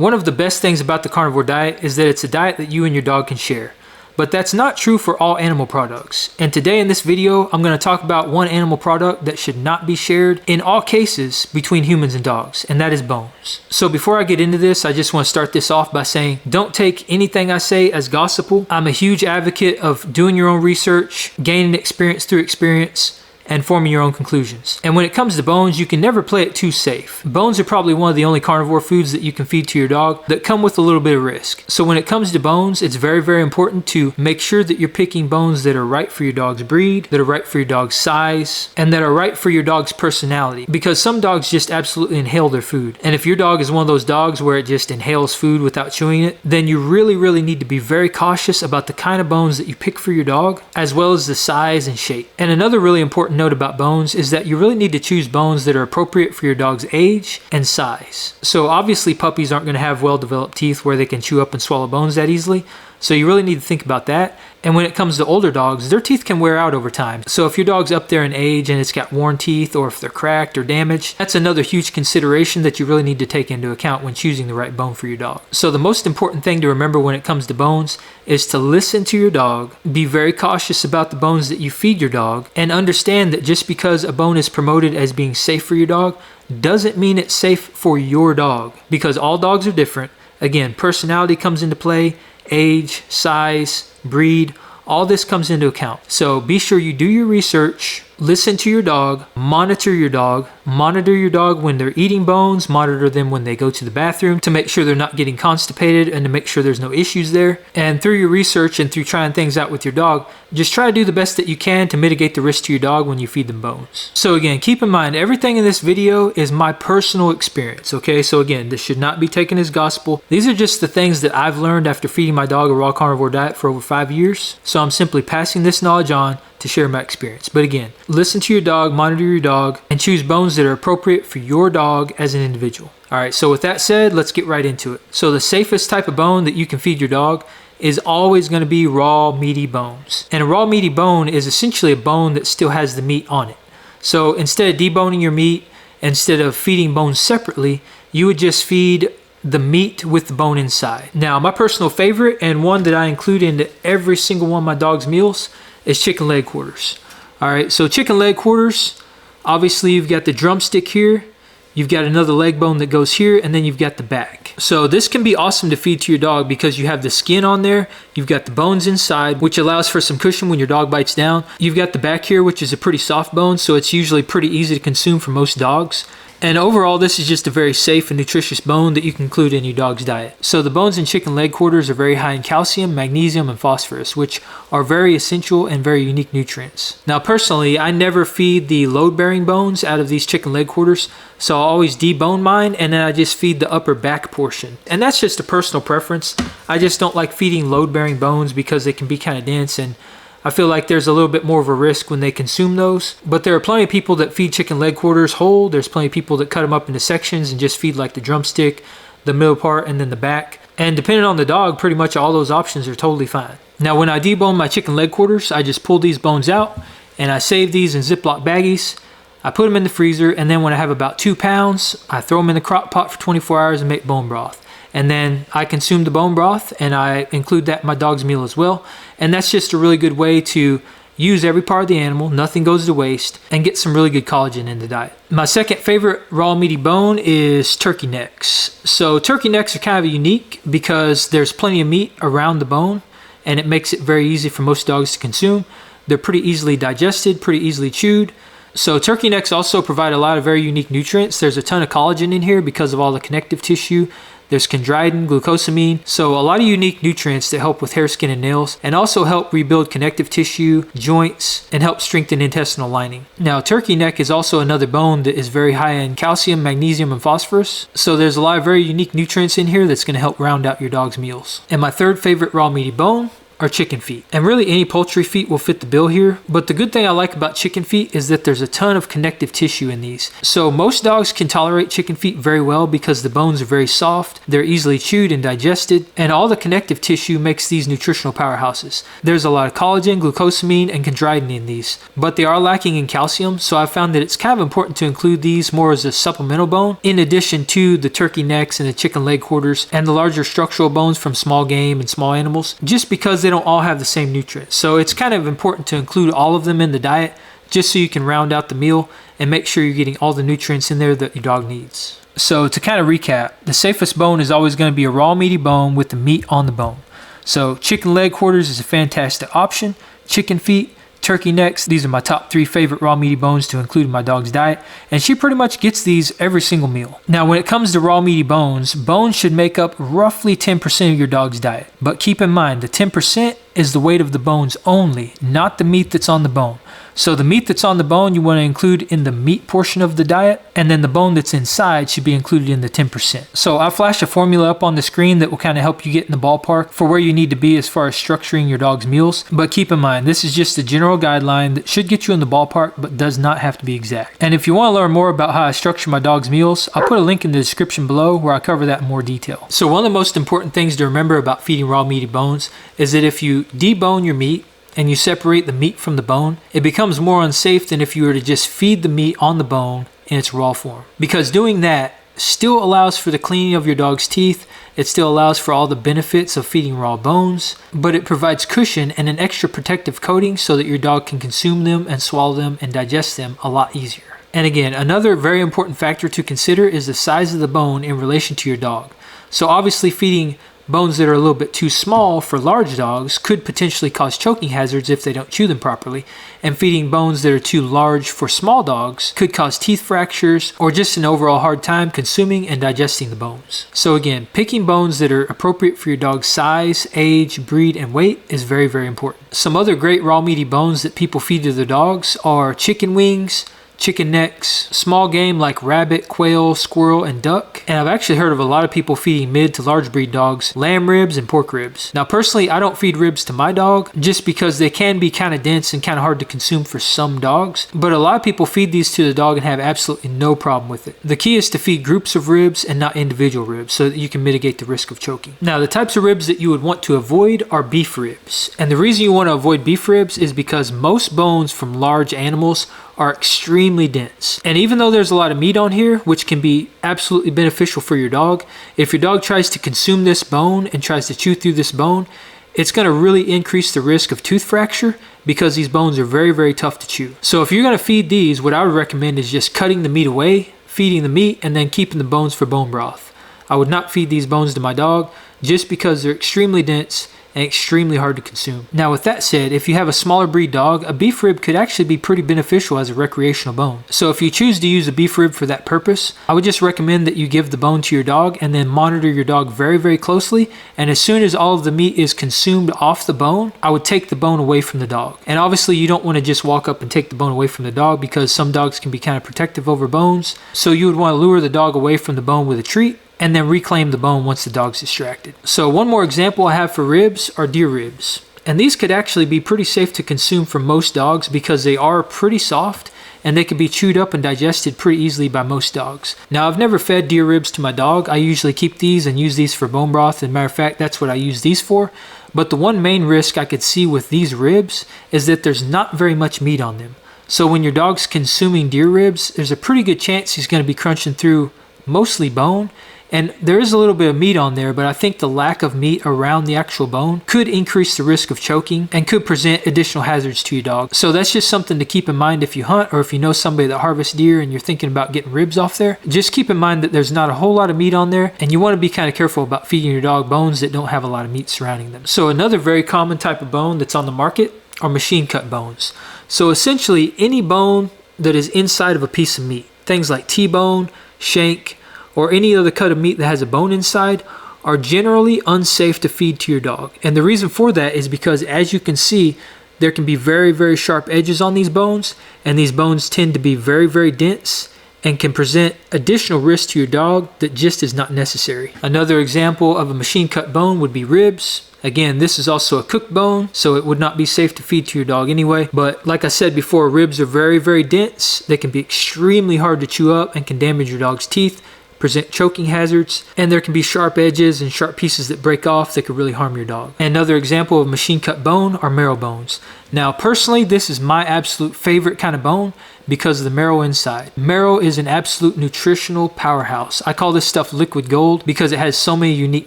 One of the best things about the carnivore diet is that it's a diet that you and your dog can share. But that's not true for all animal products. And today in this video, I'm going to talk about one animal product that should not be shared in all cases between humans and dogs, and that is bones. So before I get into this, I just want to start this off by saying, don't take anything I say as gospel. I'm a huge advocate of doing your own research, gaining experience through experience, and forming your own conclusions. And when it comes to bones, you can never play it too safe. Bones are probably one of the only carnivore foods that you can feed to your dog that come with a little bit of risk. So when it comes to bones, it's very, very important to make sure that you're picking bones that are right for your dog's breed, that are right for your dog's size, and that are right for your dog's personality. Because some dogs just absolutely inhale their food. And if your dog is one of those dogs where it just inhales food without chewing it, then you really, really need to be very cautious about the kind of bones that you pick for your dog, as well as the size and shape. And another really important note about bones is that you really need to choose bones that are appropriate for your dog's age and size. So obviously puppies aren't going to have well-developed teeth where they can chew up and swallow bones that easily. So you really need to think about that. And when it comes to older dogs, their teeth can wear out over time. So if your dog's up there in age and it's got worn teeth, or if they're cracked or damaged, that's another huge consideration that you really need to take into account when choosing the right bone for your dog. So the most important thing to remember when it comes to bones is to listen to your dog, be very cautious about the bones that you feed your dog, and understand that just because a bone is promoted as being safe for your dog, doesn't mean it's safe for your dog. Because all dogs are different. Again, personality comes into play, age, size, breed, all this comes into account. So be sure you do your research, listen to your dog, monitor your dog when they're eating bones, monitor them when they go to the bathroom to make sure they're not getting constipated and to make sure there's no issues there. And through your research and through trying things out with your dog, just try to do the best that you can to mitigate the risk to your dog when you feed them bones. So again, keep in mind, everything in this video is my personal experience, okay? So again, this should not be taken as gospel. These are just the things that I've learned after feeding my dog a raw carnivore diet for over 5 years. So I'm simply passing this knowledge on to share my experience. But again, listen to your dog, monitor your dog, and choose bones that are appropriate for your dog as an individual. All right, so with that said, let's get right into it. So the safest type of bone that you can feed your dog is always going to be raw, meaty bones. And a raw, meaty bone is essentially a bone that still has the meat on it. So instead of deboning your meat, instead of feeding bones separately, you would just feed the meat with the bone inside. Now, my personal favorite, and one that I include into every single one of my dog's meals, is chicken leg quarters. All right, so chicken leg quarters, obviously you've got the drumstick here, you've got another leg bone that goes here, and then you've got the back. So this can be awesome to feed to your dog because you have the skin on there, you've got the bones inside, which allows for some cushion when your dog bites down. You've got the back here, which is a pretty soft bone, so it's usually pretty easy to consume for most dogs. And overall, this is just a very safe and nutritious bone that you can include in your dog's diet. So the bones in chicken leg quarters are very high in calcium, magnesium, and phosphorus, which are very essential and very unique nutrients. Now personally, I never feed the load-bearing bones out of these chicken leg quarters, so I always debone mine, and then I just feed the upper back portion. And that's just a personal preference. I just don't like feeding load-bearing bones because they can be kind of dense, and I feel like there's a little bit more of a risk when they consume those. But there are plenty of people that feed chicken leg quarters whole. There's plenty of people that cut them up into sections and just feed like the drumstick, the middle part, and then the back. And depending on the dog, pretty much all those options are totally fine. Now, when I debone my chicken leg quarters, I just pull these bones out and I save these in Ziploc baggies. I put them in the freezer, and then when I have about 2 pounds, I throw them in the crock pot for 24 hours and make bone broth. And then I consume the bone broth, and I include that in my dog's meal as well. And that's just a really good way to use every part of the animal, nothing goes to waste, and get some really good collagen in the diet. My second favorite raw meaty bone is turkey necks. So turkey necks are kind of unique because there's plenty of meat around the bone, and it makes it very easy for most dogs to consume. They're pretty easily digested, pretty easily chewed. So turkey necks also provide a lot of very unique nutrients. There's a ton of collagen in here because of all the connective tissue. There's chondroitin, glucosamine, so a lot of unique nutrients that help with hair, skin, and nails, and also help rebuild connective tissue, joints, and help strengthen intestinal lining. Now, turkey neck is also another bone that is very high in calcium, magnesium, and phosphorus, so there's a lot of very unique nutrients in here that's going to help round out your dog's meals. And my third favorite raw meaty bone are chicken feet. And really any poultry feet will fit the bill here, but the good thing I like about chicken feet is that there's a ton of connective tissue in these. So most dogs can tolerate chicken feet very well because the bones are very soft, they're easily chewed and digested, and all the connective tissue makes these nutritional powerhouses. There's a lot of collagen, glucosamine, and chondroitin in these, but they are lacking in calcium, so I found that it's kind of important to include these more as a supplemental bone, in addition to the turkey necks and the chicken leg quarters and the larger structural bones from small game and small animals, just because they don't all have the same nutrients. So it's kind of important to include all of them in the diet, just so you can round out the meal and make sure you're getting all the nutrients in there that your dog needs. So to kind of recap, the safest bone is always going to be a raw meaty bone with the meat on the bone. So chicken leg quarters is a fantastic option. Chicken feet, turkey necks, these are my top 3 favorite raw meaty bones to include in my dog's diet, and she pretty much gets these every single meal. Now when it comes to raw meaty bones should make up roughly 10% of your dog's diet, but keep in mind the 10% is the weight of the bones only, not the meat that's on the bone. So the meat that's on the bone you want to include in the meat portion of the diet, and then the bone that's inside should be included in the 10%. So I'll flash a formula up on the screen that will kind of help you get in the ballpark for where you need to be as far as structuring your dog's meals. But keep in mind, this is just a general guideline that should get you in the ballpark, but does not have to be exact. And if you want to learn more about how I structure my dog's meals, I'll put a link in the description below where I cover that in more detail. So one of the most important things to remember about feeding raw meaty bones is that if you debone your meat, and you separate the meat from the bone, it becomes more unsafe than if you were to just feed the meat on the bone in its raw form. Because doing that still allows for the cleaning of your dog's teeth, it still allows for all the benefits of feeding raw bones, but it provides cushion and an extra protective coating so that your dog can consume them and swallow them and digest them a lot easier. And again, another very important factor to consider is the size of the bone in relation to your dog. So obviously feeding bones that are a little bit too small for large dogs could potentially cause choking hazards if they don't chew them properly, and feeding bones that are too large for small dogs could cause teeth fractures or just an overall hard time consuming and digesting the bones. So again, picking bones that are appropriate for your dog's size, age, breed, and weight is very, very important. Some other great raw meaty bones that people feed to their dogs are chicken wings, chicken necks, small game like rabbit, quail, squirrel, and duck. And I've actually heard of a lot of people feeding mid to large breed dogs lamb ribs and pork ribs. Now personally, I don't feed ribs to my dog just because they can be kind of dense and kind of hard to consume for some dogs. But a lot of people feed these to the dog and have absolutely no problem with it. The key is to feed groups of ribs and not individual ribs so that you can mitigate the risk of choking. Now the types of ribs that you would want to avoid are beef ribs. And the reason you want to avoid beef ribs is because most bones from large animals are extremely dense. And even though there's a lot of meat on here, which can be absolutely beneficial for your dog, if your dog tries to consume this bone and tries to chew through this bone, it's going to really increase the risk of tooth fracture because these bones are very, very tough to chew. So if you're going to feed these, what I would recommend is just cutting the meat away, feeding the meat, and then keeping the bones for bone broth. I would not feed these bones to my dog just because they're extremely dense and extremely hard to consume. Now with that said, if you have a smaller breed dog, a beef rib could actually be pretty beneficial as a recreational bone. So if you choose to use a beef rib for that purpose, I would just recommend that you give the bone to your dog and then monitor your dog very, very closely. And as soon as all of the meat is consumed off the bone, I would take the bone away from the dog. And obviously you don't want to just walk up and take the bone away from the dog because some dogs can be kind of protective over bones. So you would want to lure the dog away from the bone with a treat and then reclaim the bone once the dog's distracted. So one more example I have for ribs are deer ribs. And these could actually be pretty safe to consume for most dogs because they are pretty soft and they can be chewed up and digested pretty easily by most dogs. Now I've never fed deer ribs to my dog. I usually keep these and use these for bone broth. As a matter of fact, that's what I use these for. But the one main risk I could see with these ribs is that there's not very much meat on them. So when your dog's consuming deer ribs, there's a pretty good chance he's going to be crunching through mostly bone. And there is a little bit of meat on there, but I think the lack of meat around the actual bone could increase the risk of choking and could present additional hazards to your dog. So that's just something to keep in mind if you hunt or if you know somebody that harvests deer and you're thinking about getting ribs off there. Just keep in mind that there's not a whole lot of meat on there, and you want to be kind of careful about feeding your dog bones that don't have a lot of meat surrounding them. So another very common type of bone that's on the market are machine cut bones. So essentially any bone that is inside of a piece of meat, things like T-bone, shank, or any other cut of meat that has a bone inside are generally unsafe to feed to your dog. And the reason for that is because, as you can see, there can be very, very sharp edges on these bones, and these bones tend to be very, very dense and can present additional risk to your dog that just is not necessary. Another example of a machine cut bone would be ribs. Again, this is also a cooked bone, so it would not be safe to feed to your dog anyway. But like I said before, ribs are very, very dense. They can be extremely hard to chew up and can damage your dog's teeth, present choking hazards, and there can be sharp edges and sharp pieces that break off that could really harm your dog. And another example of machine cut bone are marrow bones. Now, personally, this is my absolute favorite kind of bone because of the marrow inside. Marrow is an absolute nutritional powerhouse. I call this stuff liquid gold because it has so many unique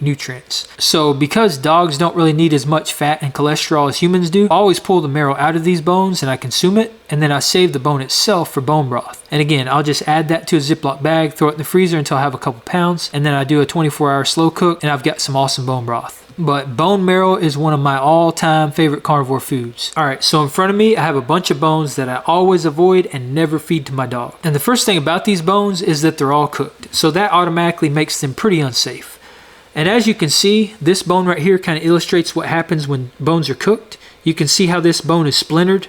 nutrients. So because dogs don't really need as much fat and cholesterol as humans do, I always pull the marrow out of these bones and I consume it, and then I save the bone itself for bone broth. And again, I'll just add that to a Ziploc bag, throw it in the freezer until I have a couple pounds, and then I do a 24-hour slow cook and I've got some awesome bone broth. But bone marrow is one of my all-time favorite carnivore foods. Alright, so in front of me I have a bunch of bones that I always avoid and never feed to my dog. And the first thing about these bones is that they're all cooked, so that automatically makes them pretty unsafe. And as you can see, this bone right here kind of illustrates what happens when bones are cooked. You can see how this bone is splintered.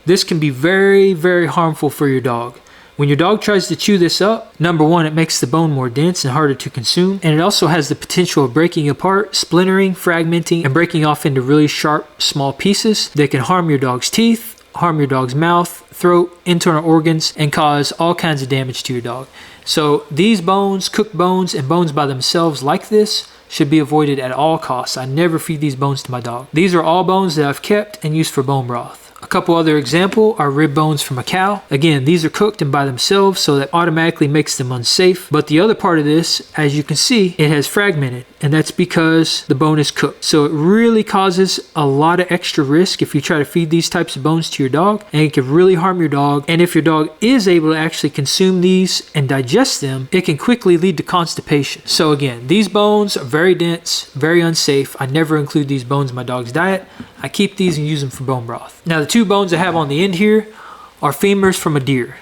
This can be very, very harmful for your dog. When your dog tries to chew this up, number one, it makes the bone more dense and harder to consume, and it also has the potential of breaking apart, splintering, fragmenting, and breaking off into really sharp, small pieces that can harm your dog's teeth, harm your dog's mouth, throat, internal organs, and cause all kinds of damage to your dog. So these bones, cooked bones, and bones by themselves like this should be avoided at all costs. I never feed these bones to my dog. These are all bones that I've kept and used for bone broth. A couple other examples are rib bones from a cow. Again, these are cooked and by themselves, so that automatically makes them unsafe. But the other part of this, as you can see, it has fragmented, and that's because the bone is cooked. So it really causes a lot of extra risk if you try to feed these types of bones to your dog, and it can really harm your dog. And if your dog is able to actually consume these and digest them, it can quickly lead to constipation. So again, these bones are very dense, very unsafe. I never include these bones in my dog's diet. I keep these and use them for bone broth. Now the two bones I have on the end here are femurs from a deer.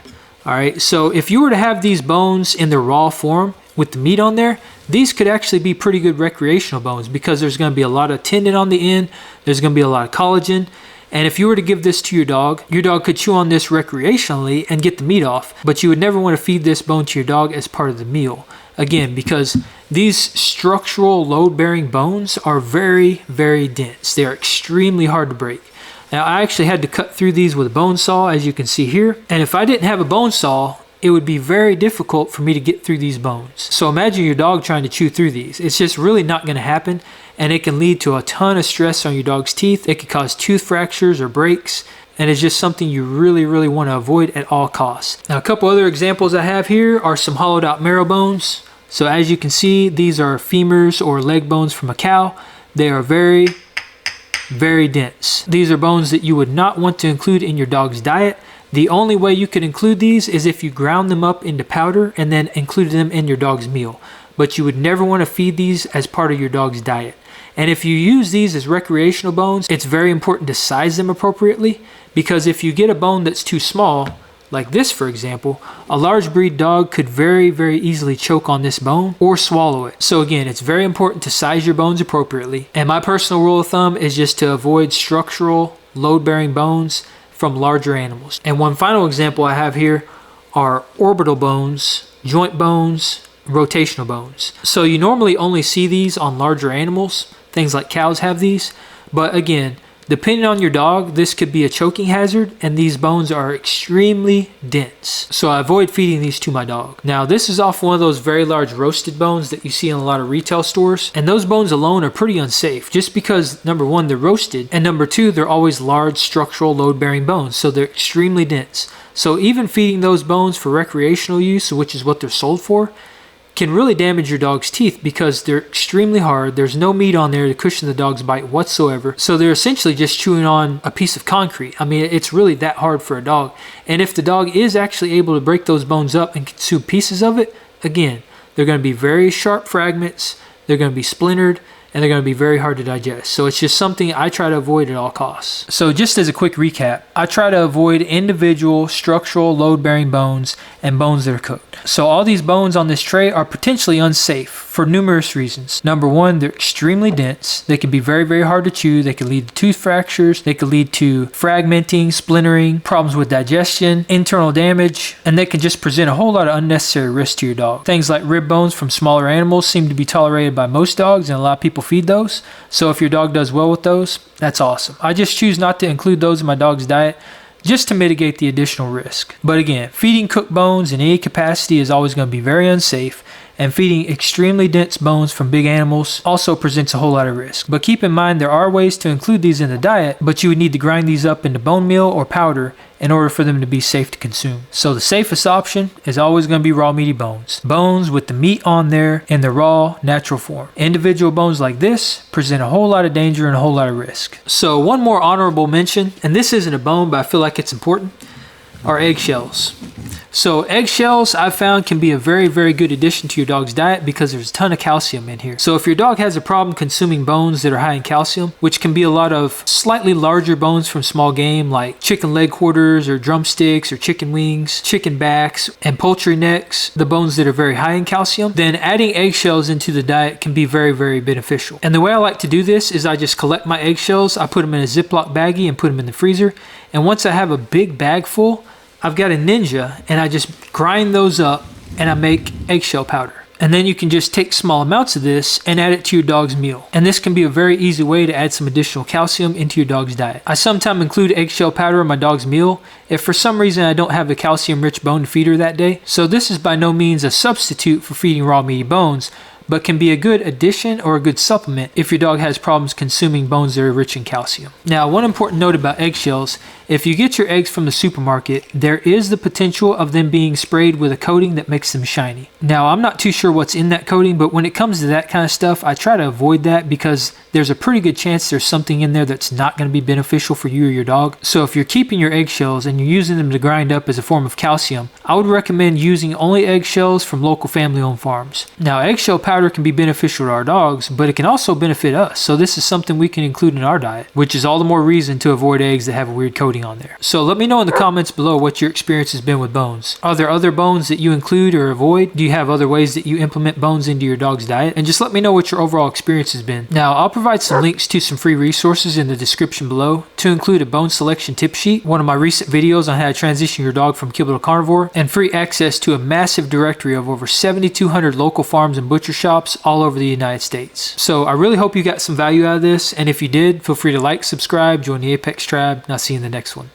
Alright, so if you were to have these bones in their raw form with the meat on there, these could actually be pretty good recreational bones because there's going to be a lot of tendon on the end, there's going to be a lot of collagen, and if you were to give this to your dog could chew on this recreationally and get the meat off, but you would never want to feed this bone to your dog as part of the meal. Again, because these structural load-bearing bones are very, very dense. They are extremely hard to break. Now, I actually had to cut through these with a bone saw, as you can see here. And if I didn't have a bone saw, it would be very difficult for me to get through these bones. So imagine your dog trying to chew through these. It's just really not going to happen, and it can lead to a ton of stress on your dog's teeth. It could cause tooth fractures or breaks, and it's just something you really, really want to avoid at all costs. Now, a couple other examples I have here are some hollowed out marrow bones. So as you can see, these are femurs or leg bones from a cow. They are very, very dense. These are bones that you would not want to include in your dog's diet. The only way you could include these is if you ground them up into powder and then included them in your dog's meal. But you would never want to feed these as part of your dog's diet. And if you use these as recreational bones, it's very important to size them appropriately, because if you get a bone that's too small, like this for example, a large breed dog could very, very easily choke on this bone or swallow it. So again, it's very important to size your bones appropriately. And my personal rule of thumb is just to avoid structural load-bearing bones from larger animals. And one final example I have here are orbital bones, joint bones, rotational bones. So you normally only see these on larger animals. Things like cows have these. But again, depending on your dog, this could be a choking hazard, and these bones are extremely dense. So I avoid feeding these to my dog. Now, this is off one of those very large roasted bones that you see in a lot of retail stores. And those bones alone are pretty unsafe, just because number one, they're roasted, and number two, they're always large structural load-bearing bones. So they're extremely dense. So even feeding those bones for recreational use, which is what they're sold for, can really damage your dog's teeth because they're extremely hard. There's no meat on there to cushion the dog's bite whatsoever. So they're essentially just chewing on a piece of concrete. I mean, it's really that hard for a dog. And if the dog is actually able to break those bones up and consume pieces of it, again, they're going to be very sharp fragments. They're going to be splintered, and they're going to be very hard to digest. So it's just something I try to avoid at all costs. So just as a quick recap, I try to avoid individual structural load-bearing bones and bones that are cooked. So all these bones on this tray are potentially unsafe for numerous reasons. Number one, they're extremely dense. They can be very, very hard to chew. They can lead to tooth fractures. They can lead to fragmenting, splintering, problems with digestion, internal damage, and they can just present a whole lot of unnecessary risk to your dog. Things like rib bones from smaller animals seem to be tolerated by most dogs, and a lot of people feed those. So if your dog does well with those, that's awesome. I just choose not to include those in my dog's diet just to mitigate the additional risk. But again, feeding cooked bones in any capacity is always going to be very unsafe, and feeding extremely dense bones from big animals also presents a whole lot of risk. But keep in mind there are ways to include these in the diet, but you would need to grind these up into bone meal or powder in order for them to be safe to consume. So the safest option is always going to be raw meaty bones. Bones with the meat on there in the raw, natural form. Individual bones like this present a whole lot of danger and a whole lot of risk. So one more honorable mention, and this isn't a bone, but I feel like it's important, are eggshells. So eggshells I've found can be a very, very good addition to your dog's diet because there's a ton of calcium in here. So if your dog has a problem consuming bones that are high in calcium, which can be a lot of slightly larger bones from small game like chicken leg quarters or drumsticks or chicken wings, chicken backs, and poultry necks, the bones that are very high in calcium, then adding eggshells into the diet can be very, very beneficial. And the way I like to do this is I just collect my eggshells, I put them in a Ziploc baggie and put them in the freezer. And once I have a big bag full, I've got a Ninja and I just grind those up and I make eggshell powder. And then you can just take small amounts of this and add it to your dog's meal. And this can be a very easy way to add some additional calcium into your dog's diet. I sometimes include eggshell powder in my dog's meal if for some reason I don't have a calcium-rich bone to feed her that day. So this is by no means a substitute for feeding raw meaty bones, but can be a good addition or a good supplement if your dog has problems consuming bones that are rich in calcium. Now, one important note about eggshells, if you get your eggs from the supermarket, there is the potential of them being sprayed with a coating that makes them shiny. Now, I'm not too sure what's in that coating, but when it comes to that kind of stuff, I try to avoid that because there's a pretty good chance there's something in there that's not going to be beneficial for you or your dog. So if you're keeping your eggshells and you're using them to grind up as a form of calcium, I would recommend using only eggshells from local family-owned farms. Now, eggshell powder can be beneficial to our dogs, but it can also benefit us. So this is something we can include in our diet, which is all the more reason to avoid eggs that have a weird coating on there. So let me know in the comments below what your experience has been with bones. Are there other bones that you include or avoid? Do you have other ways that you implement bones into your dog's diet? And just let me know what your overall experience has been. Now, I'll provide some links to some free resources in the description below, to include a bone selection tip sheet, one of my recent videos on how to transition your dog from kibble to carnivore, and free access to a massive directory of over 7,200 local farms and butcher shops all over the United States. So I really hope you got some value out of this, and if you did, feel free to like, subscribe, join the Apex tribe, and I'll see you in the next one.